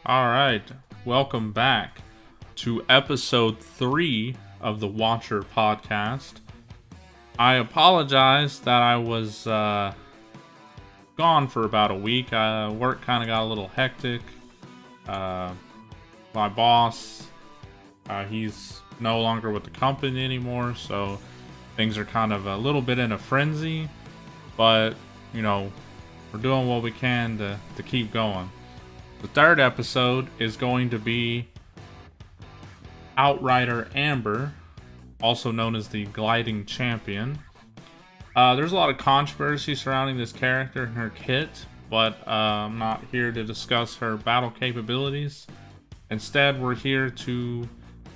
Alright, welcome back to episode 3 of the Watcher podcast. I apologize that I was gone for about a week. Work kind of got a little hectic. My boss, he's no longer with the company anymore, so things are kind of a little bit in a frenzy. But, we're doing what we can to keep going. The third episode is going to be Outrider Amber, also known as the Gliding Champion. There's a lot of controversy surrounding this character and her kit, but I'm not here to discuss her battle capabilities. Instead, we're here to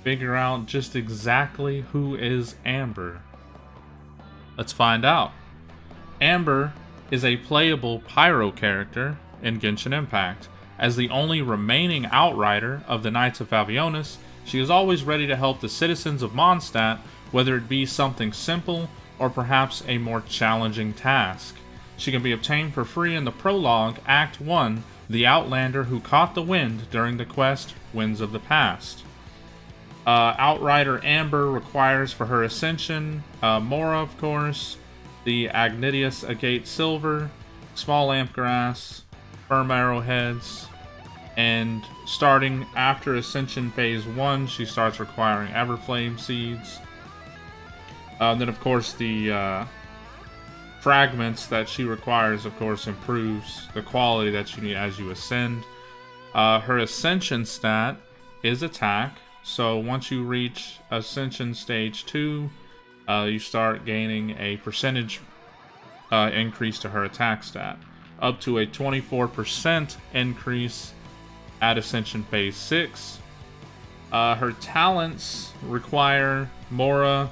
figure out just exactly who is Amber. Let's find out. Amber is a playable pyro character in Genshin Impact. As the only remaining outrider of the Knights of Favionis, she is always ready to help the citizens of Mondstadt, whether it be something simple or perhaps a more challenging task. She can be obtained for free in the prologue, Act 1, The Outlander Who Caught the Wind during the quest Winds of the Past. Outrider Amber requires for her ascension, Mora of course, the Agnitius Agate Silver, Small Lampgrass, Firm Arrowheads, and starting after Ascension Phase 1, she starts requiring Everflame Seeds. Then, of course, the fragments that she requires, of course, improves the quality that you need as you ascend. Her Ascension stat is Attack, so once you reach Ascension Stage 2, you start gaining a percentage increase to her attack stat, up to a 24% increase at Ascension Phase 6. Her talents require Mora,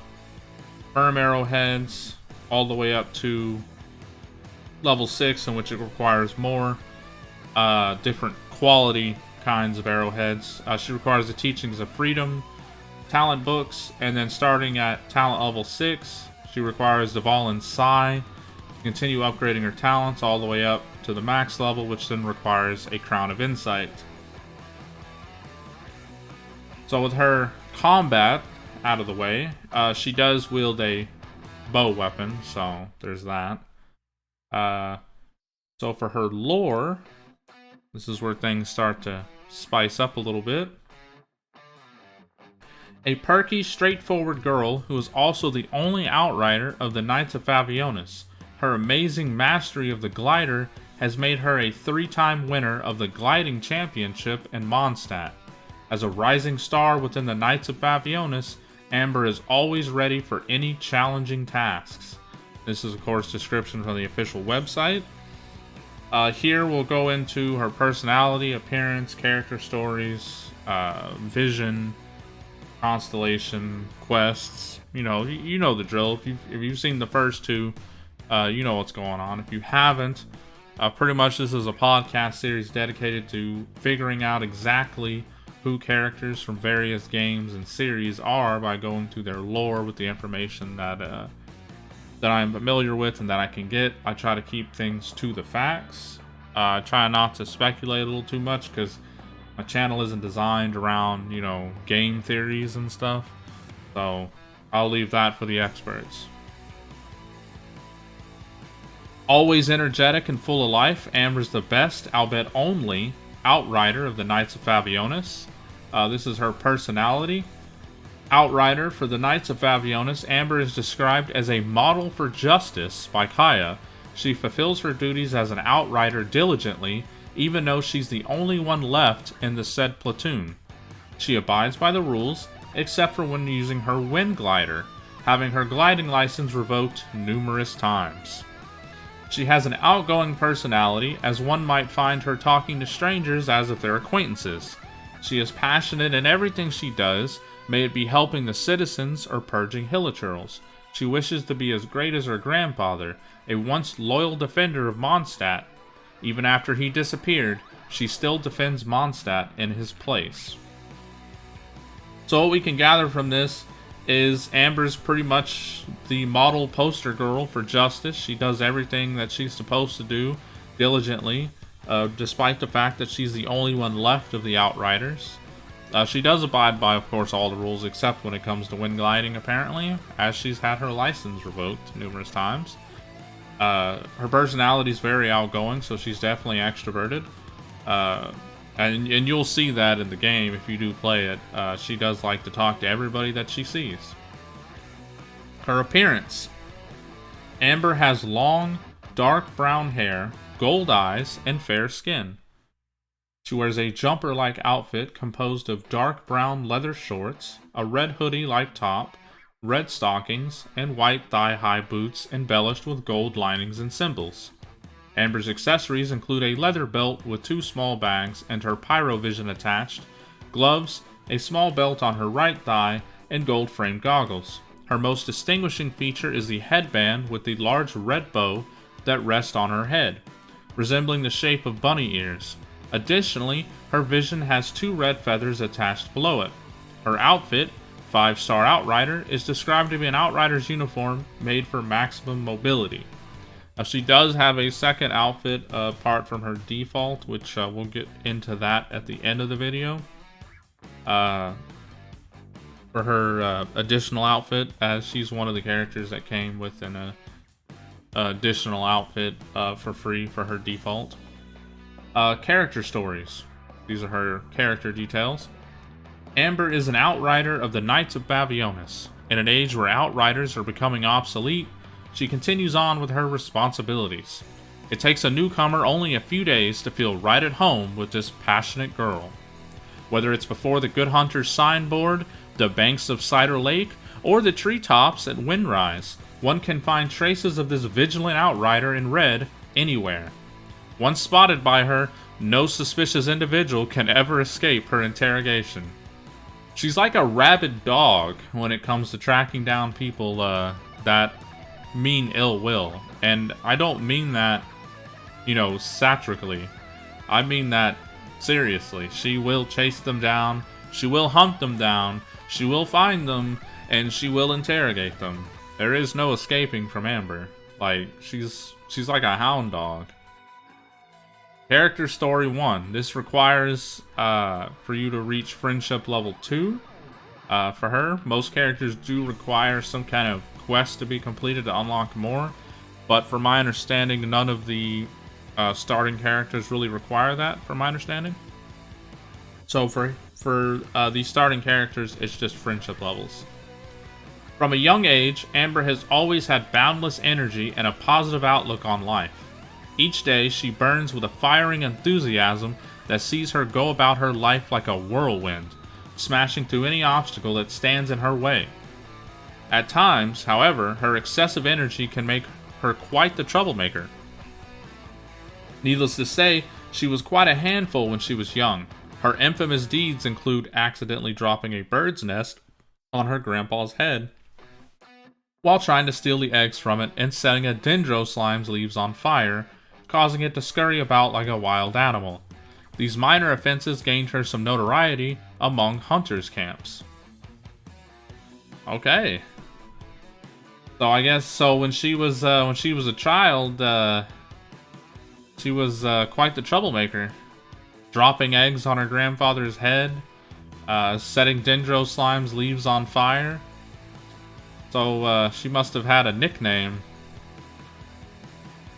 Firm Arrowheads, all the way up to level 6, in which it requires more different quality kinds of arrowheads. She requires the Teachings of Freedom, Talent Books, and then starting at Talent level 6, she requires the Dvalin's Sigh. Continue upgrading her talents all the way up to the max level, which then requires a Crown of Insight. So with her combat out of the way, she does wield a bow weapon, so there's that. So for her lore, this is where things start to spice up a little bit. A perky, straightforward girl who is also the only outrider of the Knights of Favionis. Her amazing mastery of the glider has made her a 3-time winner of the Gliding Championship in Mondstadt. As a rising star within the Knights of Favionis, Amber is always ready for any challenging tasks. This is, of course, description from the official website. Here we'll go into her personality, appearance, character stories, vision, constellation, quests. You know the drill. If you've seen the first two, you know what's going on. If you haven't, pretty much this is a podcast series dedicated to figuring out exactly who characters from various games and series are by going through their lore with the information that I'm familiar with and that I can get. I try to keep things to the facts. I try not to speculate a little too much because my channel isn't designed around, game theories and stuff. So I'll leave that for the experts. Always energetic and full of life, Amber's the best, albeit only, outrider of the Knights of Favionis. This is her personality. Outrider for the Knights of Favionis, Amber is described as a model for justice by Kaya. She fulfills her duties as an outrider diligently, even though she's the only one left in the said platoon. She abides by the rules, except for when using her wind glider, having her gliding license revoked numerous times. She has an outgoing personality, as one might find her talking to strangers as if they're acquaintances. She is passionate in everything she does, may it be helping the citizens or purging hilichurls. She wishes to be as great as her grandfather, a once loyal defender of Mondstadt. Even after he disappeared, she still defends Mondstadt in his place. So what we can gather from this is Amber's pretty much the model poster girl for justice. She does everything that she's supposed to do diligently. despite the fact that she's the only one left of the Outriders. She does abide by, of course, all the rules except when it comes to wind gliding, apparently, as she's had her license revoked numerous times. Her personality is very outgoing, so she's definitely extroverted. And you'll see that in the game if you do play it. She does like to talk to everybody that she sees. Her appearance. Amber has long, dark brown hair, gold eyes, and fair skin. She wears a jumper-like outfit composed of dark brown leather shorts, a red hoodie-like top, red stockings, and white thigh-high boots embellished with gold linings and symbols. Amber's accessories include a leather belt with 2 small bags and her pyrovision attached, gloves, a small belt on her right thigh, and gold-framed goggles. Her most distinguishing feature is the headband with the large red bow that rests on her head, resembling the shape of bunny ears. Additionally, her vision has 2 red feathers attached below it. Her outfit, 5-star Outrider, is described to be an Outrider's uniform made for maximum mobility. Now, she does have a second outfit apart from her default, which we'll get into that at the end of the video. For her additional outfit, as she's one of the characters that came with an additional outfit for free for her default. Character stories. These are her character details. Amber is an Outrider of the Knights of Mondstadt. In an age where Outriders are becoming obsolete, she continues on with her responsibilities. It takes a newcomer only a few days to feel right at home with this passionate girl. Whether it's before the Good Hunter's signboard, the banks of Cider Lake, or the treetops at Windrise, one can find traces of this vigilant Outrider in red anywhere. Once spotted by her, no suspicious individual can ever escape her interrogation. She's like a rabid dog when it comes to tracking down people that mean ill will. And I don't mean that, satirically. I mean that seriously. She will chase them down, she will hunt them down, she will find them, and she will interrogate them. There is no escaping from Amber. Like, she's like a hound dog. Character Story 1. This requires for you to reach Friendship Level 2. For her, most characters do require some kind of quest to be completed to unlock more. But from my understanding, none of the starting characters really require that, from my understanding. So for the starting characters, it's just friendship levels. From a young age, Amber has always had boundless energy and a positive outlook on life. Each day, she burns with a firing enthusiasm that sees her go about her life like a whirlwind, smashing through any obstacle that stands in her way. At times, however, her excessive energy can make her quite the troublemaker. Needless to say, she was quite a handful when she was young. Her infamous deeds include accidentally dropping a bird's nest on her grandpa's head while trying to steal the eggs from it and setting a Dendro Slime's leaves on fire, causing it to scurry about like a wild animal. These minor offenses gained her some notoriety among hunters' camps. Okay. So I guess when she was a child, she was quite the troublemaker, dropping eggs on her grandfather's head, setting Dendro Slime's leaves on fire. So she must have had a nickname.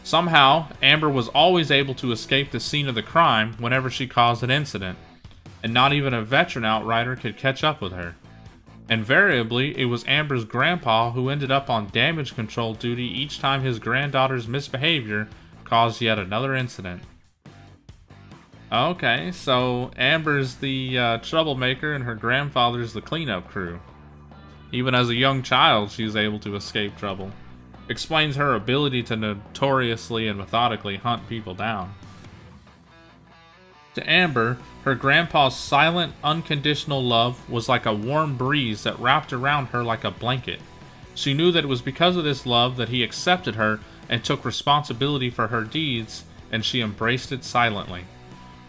Somehow, Amber was always able to escape the scene of the crime whenever she caused an incident, and not even a veteran Outrider could catch up with her. Invariably, it was Amber's grandpa who ended up on damage control duty each time his granddaughter's misbehavior caused yet another incident. Okay, so Amber's the troublemaker and her grandfather's the cleanup crew. Even as a young child, she was able to escape trouble. Explains her ability to notoriously and methodically hunt people down. To Amber, her grandpa's silent, unconditional love was like a warm breeze that wrapped around her like a blanket. She knew that it was because of this love that he accepted her and took responsibility for her deeds, and she embraced it silently.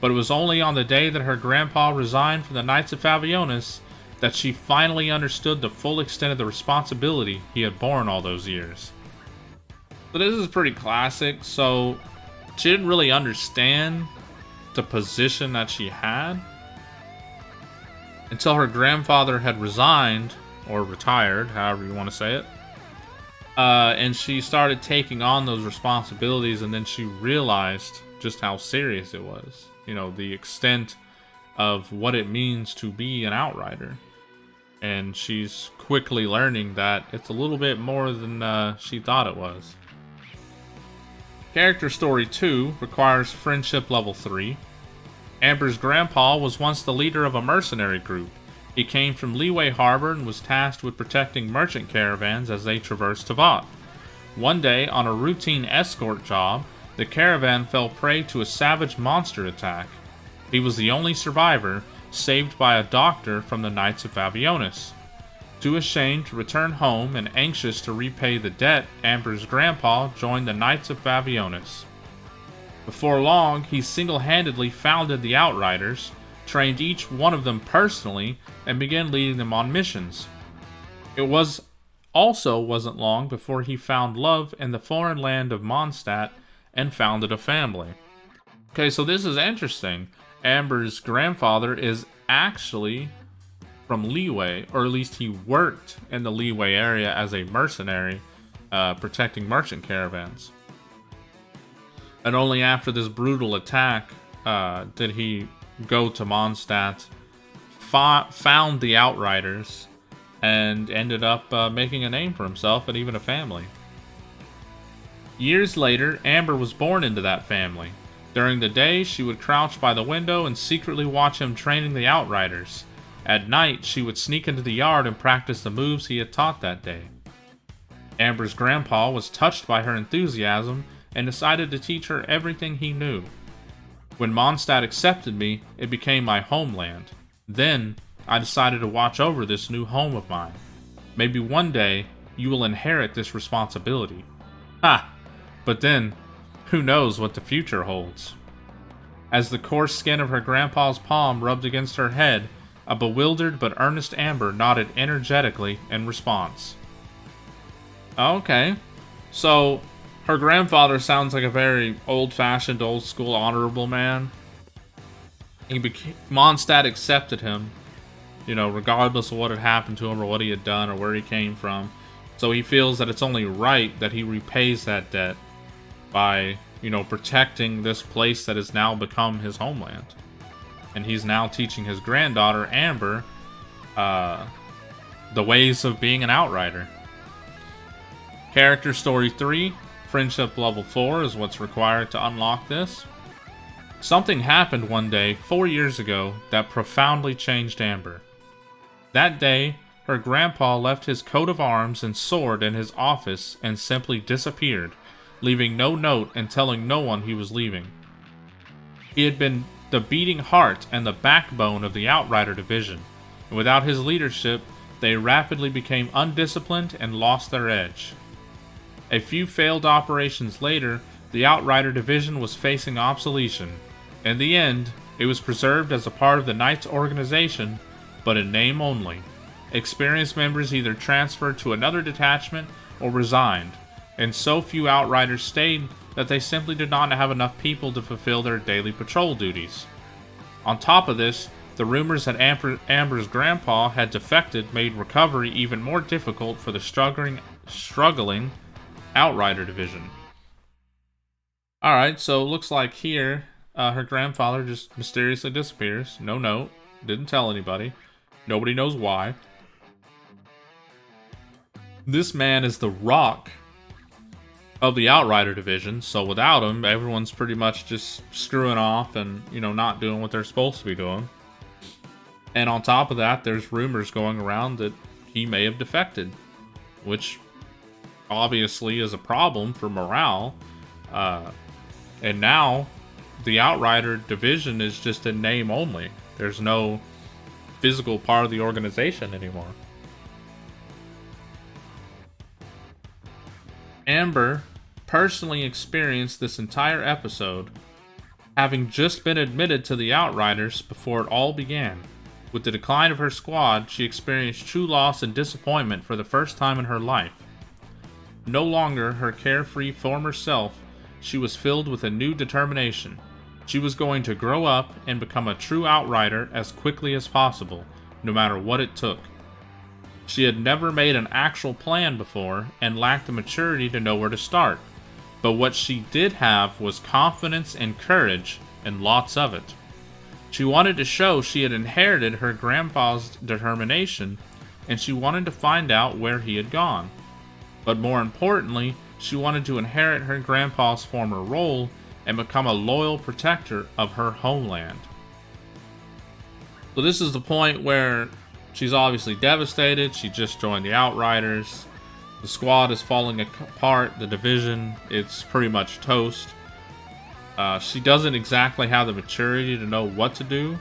But it was only on the day that her grandpa resigned from the Knights of Mondstadt that she finally understood the full extent of the responsibility he had borne all those years. So this is pretty classic. So she didn't really understand the position that she had until her grandfather had resigned, or retired, however you want to say it. And she started taking on those responsibilities, and then she realized just how serious it was. You know, the extent of what it means to be an outrider. And she's quickly learning that it's a little bit more than she thought it was. Character Story 2 requires Friendship Level 3. Amber's grandpa was once the leader of a mercenary group. He came from Leeway Harbor and was tasked with protecting merchant caravans as they traversed Tavat. One day, on a routine escort job, the caravan fell prey to a savage monster attack. He was the only survivor, saved by a doctor from the Knights of Avionis. Too ashamed to return home and anxious to repay the debt, Amber's grandpa joined the Knights of Avionis. Before long, he single-handedly founded the Outriders, trained each one of them personally, and began leading them on missions. It wasn't long before he found love in the foreign land of Mondstadt and founded a family. Okay, so this is interesting. Amber's grandfather is actually from Leeway, or at least he worked in the Leeway area as a mercenary, protecting merchant caravans. And only after this brutal attack did he go to Mondstadt, found the Outriders, and ended up making a name for himself and even a family. Years later, Amber was born into that family. During the day, she would crouch by the window and secretly watch him training the Outriders. At night, she would sneak into the yard and practice the moves he had taught that day. Amber's grandpa was touched by her enthusiasm and decided to teach her everything he knew. When Mondstadt accepted me, it became my homeland. Then, I decided to watch over this new home of mine. Maybe one day, you will inherit this responsibility. Ha! But then, who knows what the future holds? As the coarse skin of her grandpa's palm rubbed against her head, a bewildered but earnest Amber nodded energetically in response. Okay, so her grandfather sounds like a very old-fashioned, old-school, honorable man. Mondstadt accepted him, you know, regardless of what had happened to him or what he had done or where he came from. So he feels that it's only right that he repays that debt by, you know, protecting this place that has now become his homeland. And he's now teaching his granddaughter, Amber, the ways of being an outrider. Character Story 3, Friendship Level 4 is what's required to unlock this. Something happened one day 4 years ago that profoundly changed Amber. That day, her grandpa left his coat of arms and sword in his office and simply disappeared, leaving no note and telling no one he was leaving. He had been the beating heart and the backbone of the Outrider division, and without his leadership, they rapidly became undisciplined and lost their edge. A few failed operations later, the Outrider division was facing obsolescence. In the end, it was preserved as a part of the Knights organization, but in name only. Experienced members either transferred to another detachment or resigned, and so few Outriders stayed that they simply did not have enough people to fulfill their daily patrol duties. On top of this, the rumors that Amber's grandpa had defected made recovery even more difficult for the struggling Outrider division. Alright, so it looks like here, her grandfather just mysteriously disappears. No note. Didn't tell anybody. Nobody knows why. This man is the rock of the Outrider division, so without him, everyone's pretty much just screwing off and, you know, not doing what they're supposed to be doing. And on top of that, there's rumors going around that he may have defected, which obviously is a problem for morale. And now, the Outrider division is just in name only. There's no physical part of the organization anymore. Amber personally experienced this entire episode, having just been admitted to the Outriders before it all began. With the decline of her squad, she experienced true loss and disappointment for the first time in her life. No longer her carefree former self, she was filled with a new determination. She was going to grow up and become a true outrider as quickly as possible, no matter what it took. She had never made an actual plan before and lacked the maturity to know where to start, but what she did have was confidence and courage, and lots of it. She wanted to show she had inherited her grandpa's determination, and she wanted to find out where he had gone. But more importantly, she wanted to inherit her grandpa's former role and become a loyal protector of her homeland. So this is the point where she's obviously devastated. She just joined the Outriders. The squad is falling apart. The division, it's pretty much toast. She doesn't exactly have the maturity to know what to do,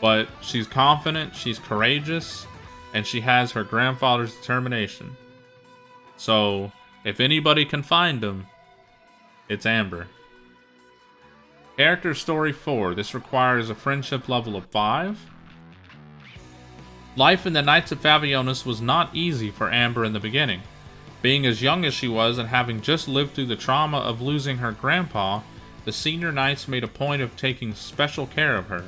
but she's confident, she's courageous, and she has her grandfather's determination. So, if anybody can find him, it's Amber. Character Story 4. This requires a friendship level of 5. Life in the Knights of Favionis was not easy for Amber in the beginning. Being as young as she was and having just lived through the trauma of losing her grandpa, the senior knights made a point of taking special care of her.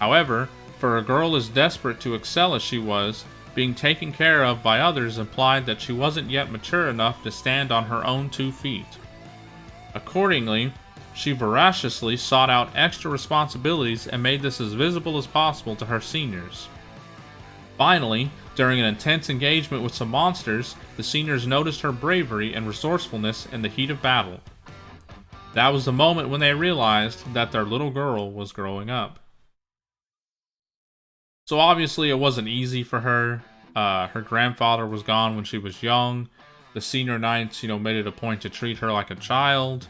However, for a girl as desperate to excel as she was, being taken care of by others implied that she wasn't yet mature enough to stand on her own 2 feet. Accordingly, she voraciously sought out extra responsibilities and made this as visible as possible to her seniors. Finally, during an intense engagement with some monsters, the seniors noticed her bravery and resourcefulness in the heat of battle. That was the moment when they realized that their little girl was growing up. So obviously it wasn't easy for her. Her grandfather was gone when she was young. The senior knights, made it a point to treat her like a child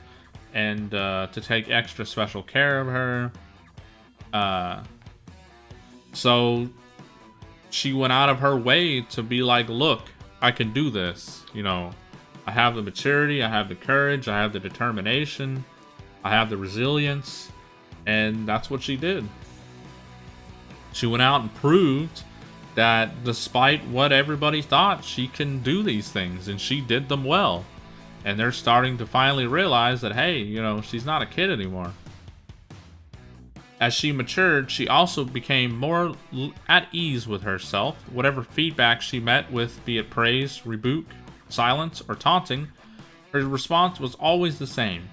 and to take extra special care of her. So she went out of her way to be like, look, I can do this. I have the maturity, I have the courage, I have the determination, I have the resilience, and that's what she did. She went out and proved that despite what everybody thought, she can do these things, and she did them well. And they're starting to finally realize that, hey, she's not a kid anymore. As she matured, she also became more at ease with herself. Whatever feedback she met with, be it praise, rebuke, silence, or taunting, her response was always the same.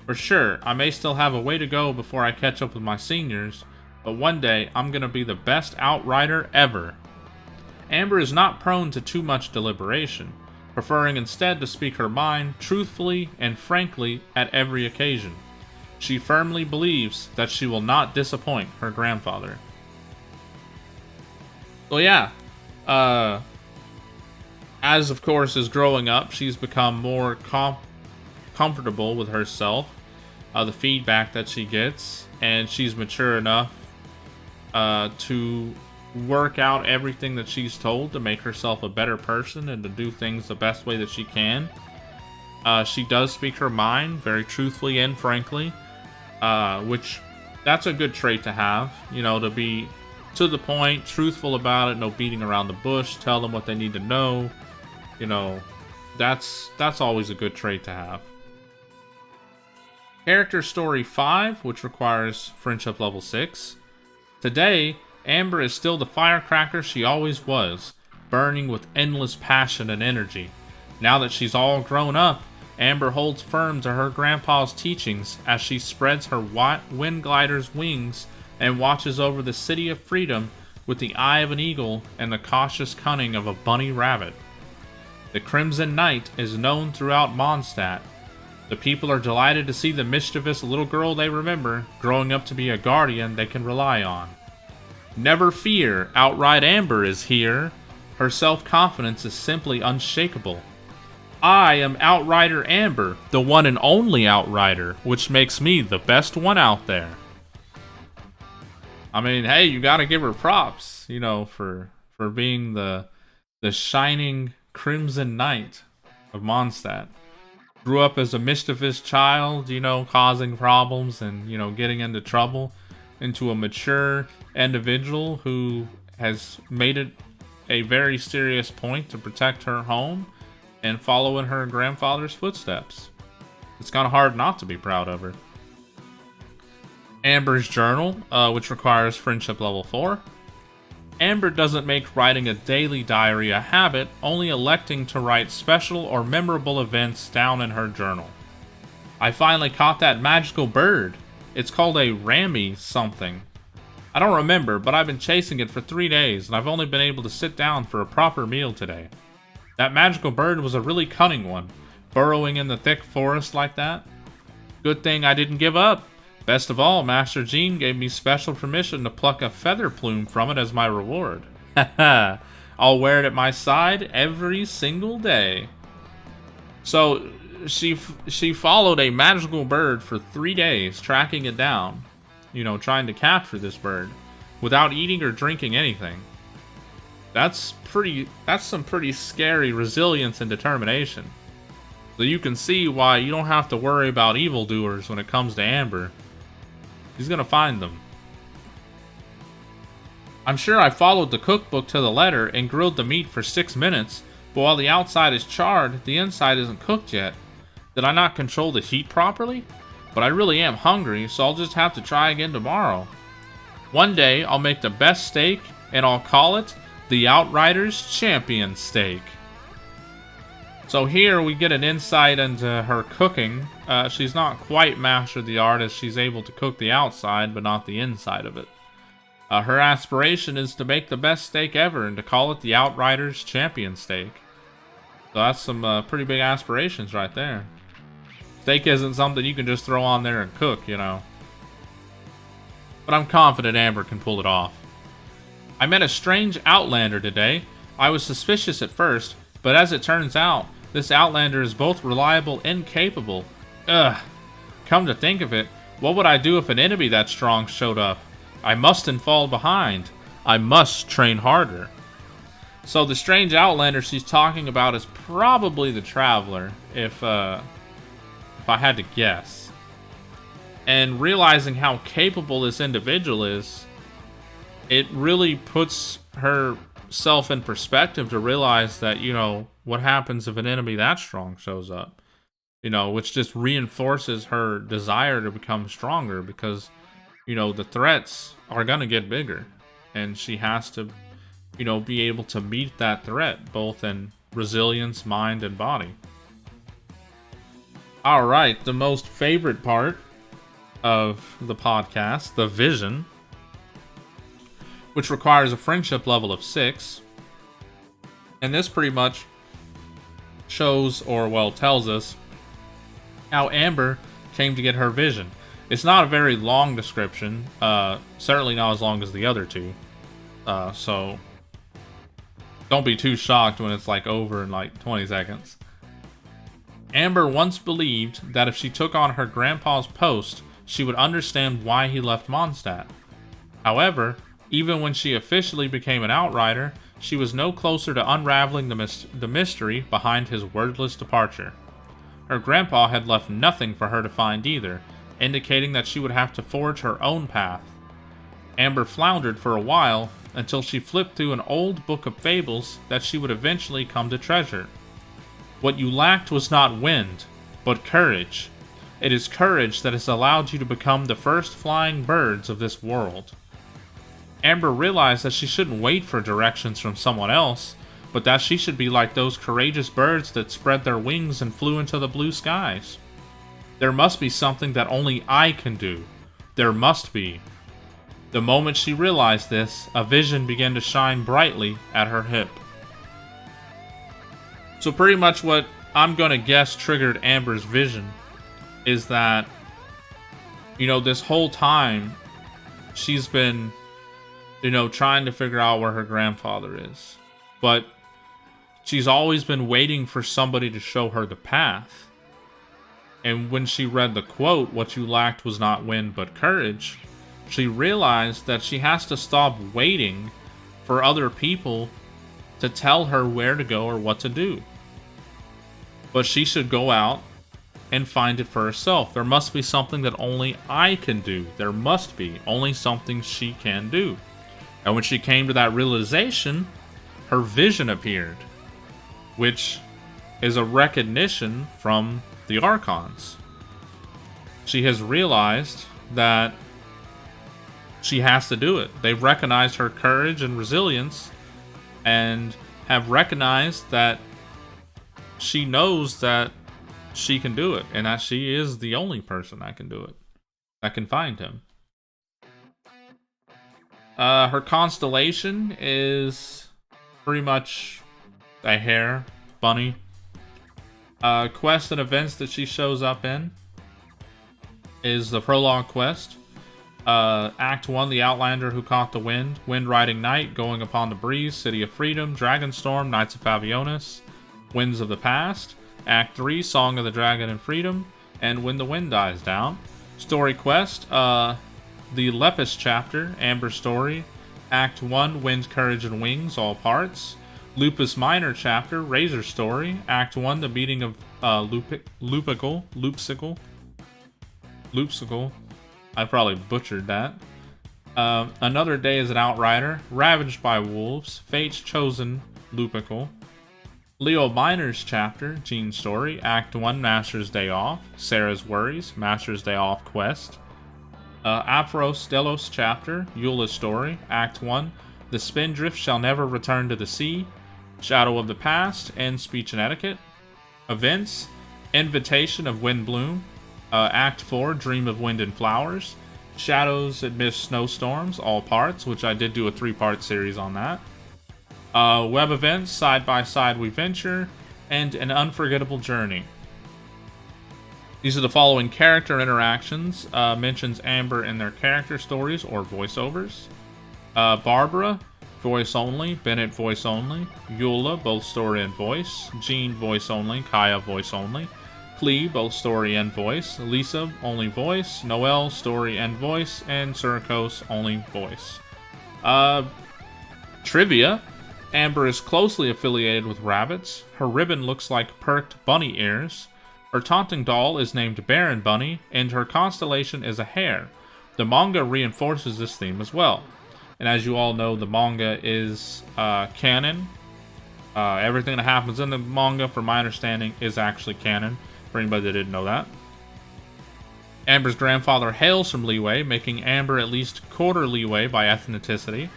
For sure, I may still have a way to go before I catch up with my seniors, but one day I'm gonna be the best outrider ever. Amber is not prone to too much deliberation, preferring instead to speak her mind truthfully and frankly at every occasion. She firmly believes that she will not disappoint her grandfather. So yeah, as of course is growing up, she's become more comfortable with herself, the feedback that she gets, and she's mature enough to work out everything that she's told to make herself a better person and to do things the best way that she can. She does speak her mind very truthfully and frankly, which that's a good trait to have, to be to the point, truthful about it, no beating around the bush, tell them what they need to know. That's always a good trait to have. Character Story 5, which requires friendship level 6. Today, Amber is still the firecracker she always was, burning with endless passion and energy. Now that she's all grown up, Amber holds firm to her grandpa's teachings as she spreads her wind glider's wings and watches over the city of freedom with the eye of an eagle and the cautious cunning of a bunny rabbit. The Crimson Knight is known throughout Mondstadt. The people are delighted to see the mischievous little girl they remember growing up to be a guardian they can rely on. Never fear, Outrider Amber is here. Her self-confidence is simply unshakable. I am Outrider Amber, the one and only Outrider, which makes me the best one out there. I mean, hey, you gotta give her props, for being the shining Crimson Knight of Mondstadt. Grew up as a mischievous child, causing problems and, getting into trouble, into a mature individual who has made it a very serious point to protect her home and follow in her grandfather's footsteps. It's kind of hard not to be proud of her. Amber's journal, which requires friendship level 4. Amber doesn't make writing a daily diary a habit, only electing to write special or memorable events down in her journal. I finally caught that magical bird. It's called a Rammy something. I don't remember, but I've been chasing it for 3 days, and I've only been able to sit down for a proper meal today. That magical bird was a really cunning one, burrowing in the thick forest like that. Good thing I didn't give up. Best of all, Master Jean gave me special permission to pluck a feather plume from it as my reward. Haha, I'll wear it at my side every single day. So, she followed a magical bird for 3 days, tracking it down. You know, trying to capture this bird, without eating or drinking anything. That's some pretty scary resilience and determination. So you can see why you don't have to worry about evildoers when it comes to Amber. He's gonna find them. I'm sure I followed the cookbook to the letter and grilled the meat for 6 minutes, but while the outside is charred, the inside isn't cooked yet. Did I not control the heat properly? But I really am hungry, so I'll just have to try again tomorrow. One day, I'll make the best steak, and I'll call it the Outrider's Champion Steak. So here we get an insight into her cooking. She's not quite mastered the art as she's able to cook the outside, but not the inside of it. Her aspiration is to make the best steak ever and to call it the Outrider's Champion Steak. So that's some pretty big aspirations right there. Steak isn't something you can just throw on there and cook, you know. But I'm confident Amber can pull it off. I met a strange Outlander today. I was suspicious at first, but as it turns out, this Outlander is both reliable and capable. Ugh. Come to think of it, what would I do if an enemy that strong showed up? I mustn't fall behind. I must train harder. So the strange Outlander she's talking about is probably the Traveler, if I had to guess. And realizing how capable this individual is, it really puts herself in perspective to realize that, you know, what happens if an enemy that strong shows up? You know, which just reinforces her desire to become stronger because, you know, the threats are going to get bigger. And she has to, you know, be able to meet that threat, both in resilience, mind, and body. Alright, the most favorite part of the podcast, the vision, which requires a friendship level of 6. And this pretty much shows, or well, tells us how Amber came to get her vision. It's not a very long description, certainly not as long as the other two. So don't be too shocked when it's like over in like 20 seconds. Amber once believed that if she took on her grandpa's post, she would understand why he left Mondstadt. However, even when she officially became an outrider, she was no closer to unraveling the mystery behind his wordless departure. Her grandpa had left nothing for her to find either, indicating that she would have to forge her own path. Amber floundered for a while until she flipped through an old book of fables that she would eventually come to treasure. What you lacked was not wind, but courage. It is courage that has allowed you to become the first flying birds of this world. Amber realized that she shouldn't wait for directions from someone else, but that she should be like those courageous birds that spread their wings and flew into the blue skies. There must be something that only I can do. There must be. The moment she realized this, a vision began to shine brightly at her hip. So pretty much what I'm gonna guess triggered Amber's vision is that, you know, this whole time she's been, you know, trying to figure out where her grandfather is. But she's always been waiting for somebody to show her the path. And when she read the quote, "What you lacked was not wind but courage," she realized that she has to stop waiting for other people to tell her where to go or what to do. But she should go out and find it for herself. There must be something that only I can do. There must be only something she can do. And when she came to that realization, her vision appeared, which is a recognition from the Archons. she has realized that she has to do it. They've recognized her courage and resilience and have recognized that she knows that she can do it and that she is the only person that can do it, that can find him. Her constellation is pretty much a hare, bunny. Quests and events that she shows up in is the prologue quest. Act 1, The Outlander Who Caught the Wind, Wind Riding Knight, Going Upon the Breeze, City of Freedom, Dragonstorm, Knights of Favionis, Winds of the Past. Act 3, Song of the Dragon and Freedom, and When the Wind Dies Down. Story quest, the Lepus chapter, Amber story. Act 1, Wind, Courage, and Wings, all parts. Lupus Minor chapter, Razor story. Act 1, The Beating of Loopsicle. I probably butchered that. Another Day as an Outrider, Ravaged by Wolves, Fate's Chosen, Lupical. Leo Minor's chapter, Jean's story. Act 1, Master's Day Off. Sarah's Worries, Master's Day Off quest. Apros Delos chapter, Eula's story. Act 1, The Spindrift Shall Never Return to the Sea. Shadow of the Past, and Speech and Etiquette. Events, Invitation of Wind Bloom. Act 4, Dream of Wind and Flowers. Shadows Amidst Snowstorms, all parts, which I did do a 3-part series on that. Web events, Side by Side We Venture, and An Unforgettable Journey. These are the following character interactions. Mentions Amber in their character stories or voiceovers. Barbara, voice only. Bennett, voice only. Eula, both story and voice. Jean, voice only. Kaya, voice only. Klee, both story and voice. Lisa, only voice. Noelle, story and voice. And Surikos, only voice. Trivia. Amber is closely affiliated with rabbits. Her ribbon looks like perked bunny ears. Her taunting doll is named Baron Bunny, and her constellation is a hare. The manga reinforces this theme as well. And as you all know, the manga is canon. Everything that happens in the manga, from my understanding, is actually canon, for anybody that didn't know that. Amber's grandfather hails from Liyue, making Amber at least quarter Liyue by ethnicity.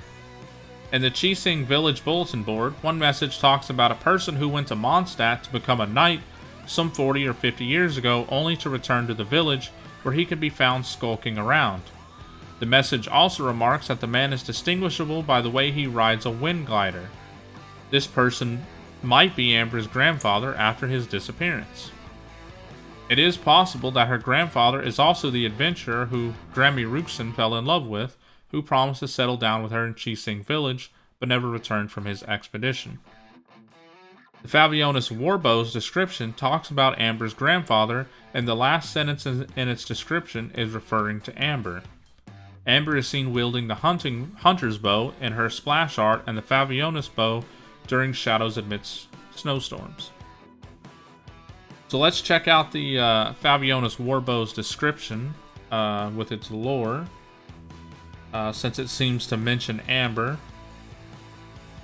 In the Qixing Village Bulletin Board, one message talks about a person who went to Mondstadt to become a knight some 40 or 50 years ago, only to return to the village, where he could be found skulking around. The message also remarks that the man is distinguishable by the way he rides a wind glider. This person might be Amber's grandfather after his disappearance. It is possible that her grandfather is also the adventurer who Grammy Rookson fell in love with, who promised to settle down with her in Qixing Village, but never returned from his expedition. The Favionis Warbow's description talks about Amber's grandfather, and the last sentence in its description is referring to Amber. Amber is seen wielding the hunter's bow in her splash art and the Favionis bow during Shadows Amidst Snowstorms. So let's check out the Favionis Warbow's description with its lore, since it seems to mention Amber.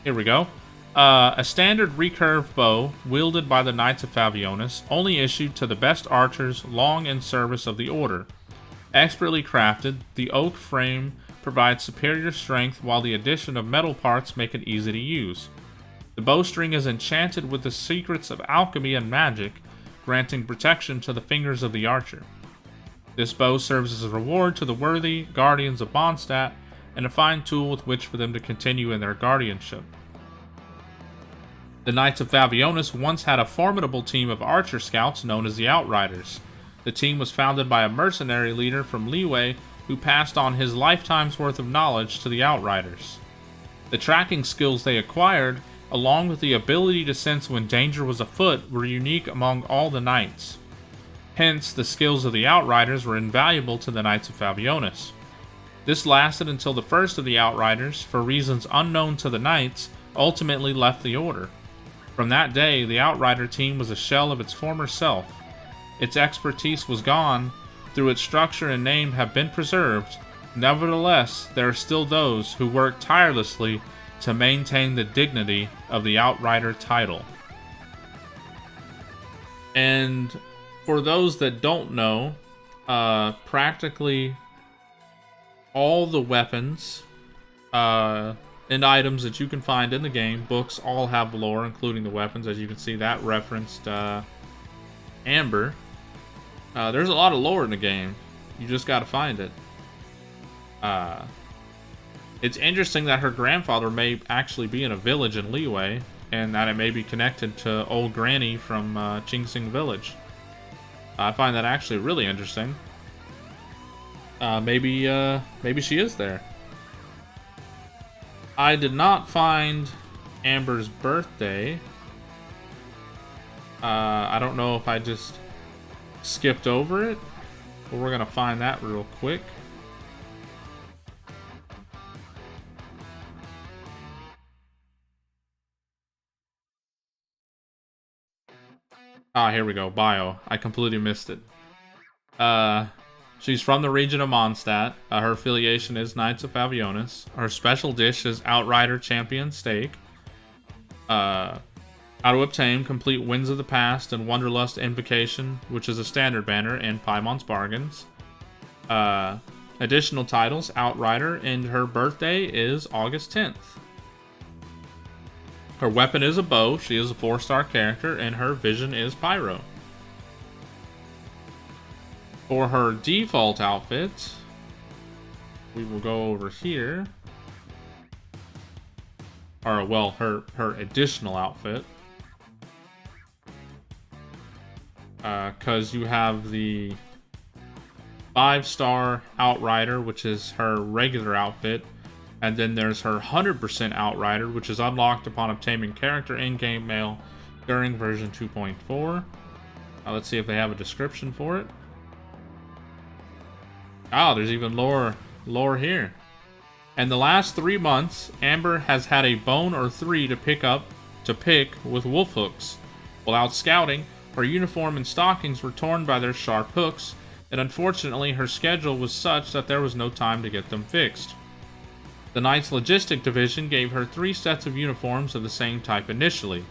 Here we go. A standard recurve bow wielded by the Knights of Favionis, only issued to the best archers long in service of the Order. Expertly crafted, the oak frame provides superior strength, while the addition of metal parts make it easy to use. The bowstring is enchanted with the secrets of alchemy and magic, granting protection to the fingers of the archer. This bow serves as a reward to the worthy guardians of Mondstadt, and a fine tool with which for them to continue in their guardianship. The Knights of Favionis once had a formidable team of archer scouts known as the Outriders. The team was founded by a mercenary leader from Liyue who passed on his lifetime's worth of knowledge to the Outriders. The tracking skills they acquired, along with the ability to sense when danger was afoot, were unique among all the knights. Hence, the skills of the Outriders were invaluable to the Knights of Favionis. This lasted until the first of the Outriders, for reasons unknown to the knights, ultimately left the Order. From that day, the Outrider team was a shell of its former self. Its expertise was gone, though its structure and name have been preserved. Nevertheless, there are still those who work tirelessly to maintain the dignity of the Outrider title. And for those that don't know, practically all the weapons and items that you can find in the game, books, all have lore, including the weapons. As you can see, that referenced Amber. There's a lot of lore in the game. You just gotta find it. It's interesting that her grandfather may actually be in a village in Liyue, and that it may be connected to Old Granny from Chingsing Village. I find that actually really interesting. Maybe she is there. I did not find Amber's birthday. I don't know if I just skipped over it, but we're gonna find that real quick. Here we go. Bio. I completely missed it. She's from the region of Mondstadt. Her affiliation is Knights of Favionis. Her special dish is Outrider Champion Steak. How to obtain complete Winds of the Past and Wanderlust Invocation, which is a standard banner in Paimon's Bargains. Additional titles, Outrider, and her birthday is August 10th. Her weapon is a bow. She is a 4-star character, and her vision is Pyro. For her default outfit, we will go over here. Or, well, her additional outfit. Because you have the 5-star Outrider, which is her regular outfit. And then there's her 100% Outrider, which is unlocked upon obtaining character in-game mail during version 2.4. Let's see if they have a description for it. Oh, there's even lore here. In the last 3 months, Amber has had a bone or 3 to pick with wolf hooks. While out scouting, her uniform and stockings were torn by their sharp hooks, and unfortunately her schedule was such that there was no time to get them fixed. The Knight's Logistic Division gave her 3 sets of uniforms of the same type initially,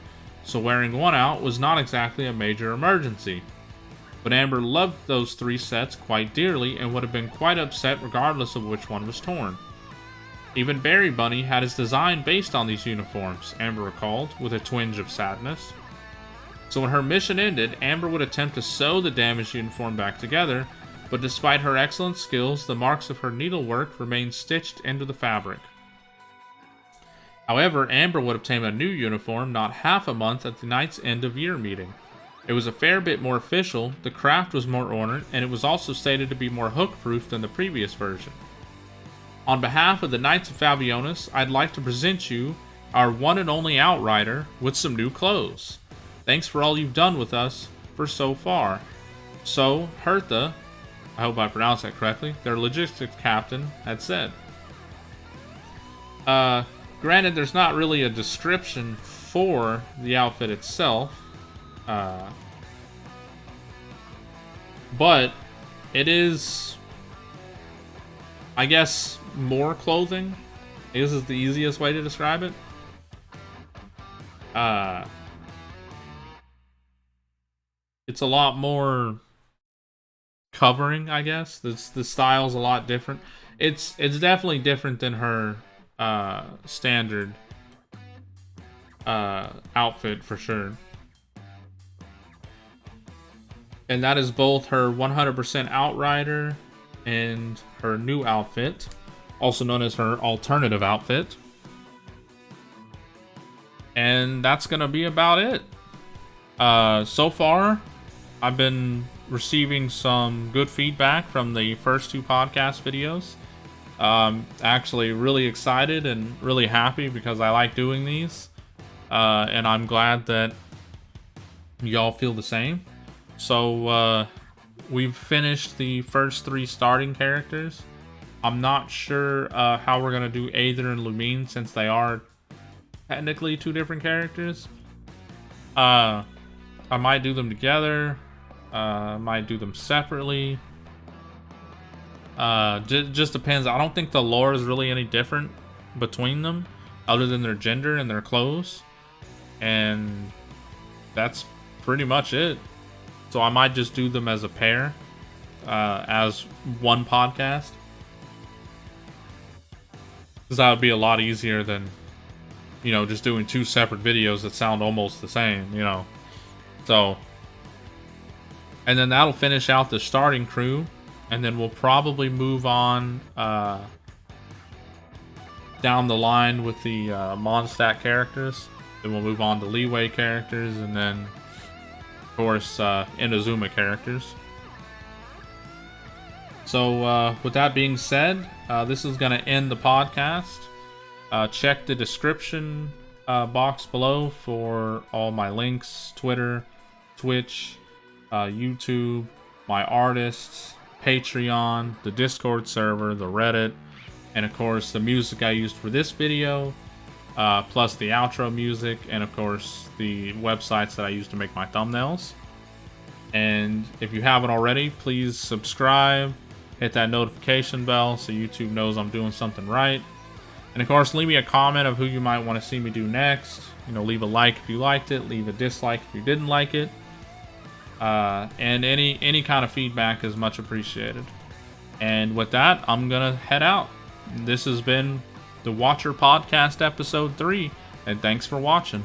so wearing one out was not exactly a major emergency. But Amber loved those 3 sets quite dearly and would have been quite upset regardless of which one was torn. Even Berry Bunny had his design based on these uniforms, Amber recalled, with a twinge of sadness. So when her mission ended, Amber would attempt to sew the damaged uniform back together, but despite her excellent skills, the marks of her needlework remained stitched into the fabric. However, Amber would obtain a new uniform not half a month at the Knight's end-of-year meeting. It was a fair bit more official, the craft was more ornate, and it was also stated to be more hook-proof than the previous version. On behalf of the Knights of Favionis, I'd like to present you our one and only Outrider with some new clothes. Thanks for all you've done with us for so far. So, Hertha, I hope I pronounced that correctly, their logistics captain, had said. Granted, there's not really a description for the outfit itself, but it is, I guess, more clothing. This is the easiest way to describe it. It's a lot more covering, I guess. The style's a lot different. It's definitely different than her standard outfit for sure. And that is both her 100% Outrider and her new outfit, also known as her alternative outfit. And that's gonna be about it. So far, I've been receiving some good feedback from the first 2 podcast videos. Actually really excited and really happy because I like doing these. And I'm glad that y'all feel the same. So, we've finished the first 3 starting characters. I'm not sure how we're going to do Aether and Lumine since they are technically 2 different characters. I might do them together. Might do them separately. Just depends. I don't think the lore is really any different between them other than their gender and their clothes. And that's pretty much it. So I might just do them as a pair. as one podcast. Because that would be a lot easier than, you know, just doing 2 separate videos that sound almost the same, you know. So, and then that'll finish out the starting crew, and then we'll probably move on down the line with the Mondstadt characters. Then we'll move on to Leeway characters, and then, of course, Inazuma characters. So, with that being said, this is going to end the podcast. Check the description box below for all my links: Twitter, Twitch, YouTube, my artists, Patreon, the Discord server, the Reddit, and of course the music I used for this video, plus the outro music, and of course the websites that I use to make my thumbnails. And if you haven't already, please subscribe, hit that notification bell so YouTube knows I'm doing something right. And of course, leave me a comment of who you might want to see me do next. You know, leave a like if you liked it, leave a dislike if you didn't like it. And any kind of feedback is much appreciated. And with that, I'm gonna head out. This has been the Watcher Podcast episode 3, and thanks for watching.